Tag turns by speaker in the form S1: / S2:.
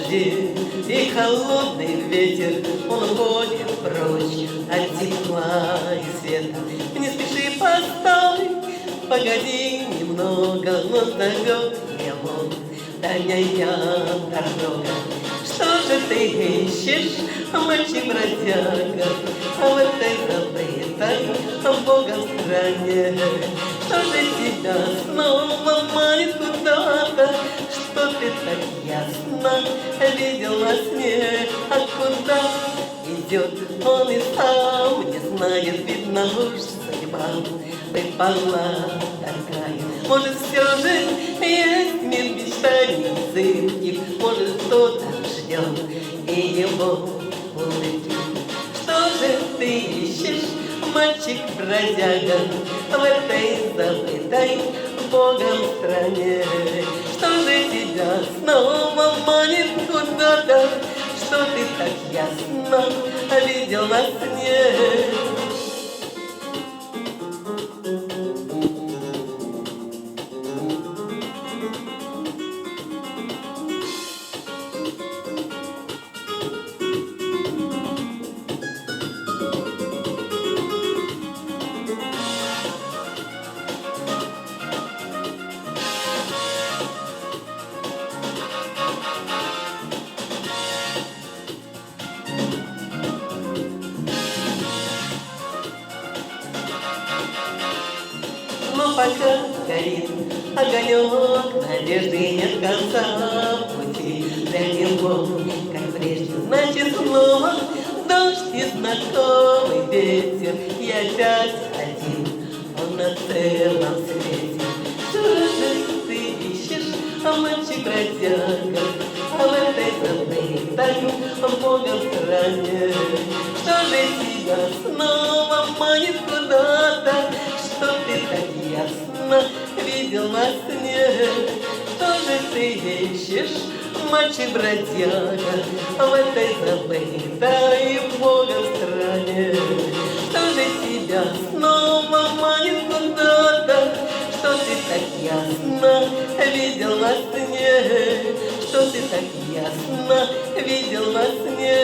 S1: дожди и холодный ветер, он уходит прочь от тепла и света. Не спеши, постой, погоди немного, но с догоним дальняя дорога. Что же ты ищешь, мальчик-бродяга, в этой забытой Богом стране? Что же тебя снова манит куда-то, что ты так ясно видел во сне? А куда идет он и сам не знает, видно уж судьба выпала такая. Может, все же есть мир мечтаний зыбких, может, кто-то ждет и его улыбки. Что же ты ищешь, мальчик-бродяга, в этой забытой Богом стране? Что же тебя снова манит куда-то, что ты так ясно видел во сне? Но пока горит огонек, надежды нет конца пути для него, как прежде, значит снова дождь и знакомый ветер, и опять один он на целом свете. Что же ты ищешь, мальчик-бродяга, в этой забытой Богом стране? Что же тебя снова манит куда-то, что ты так ясно видел во сне? Что же ты ищешь, мальчик-бродяга, в этой забытой Богом стране? Что же тебя снова манит куда-то, что ты так ясно видел во сне? Что ты так ясно видел во сне?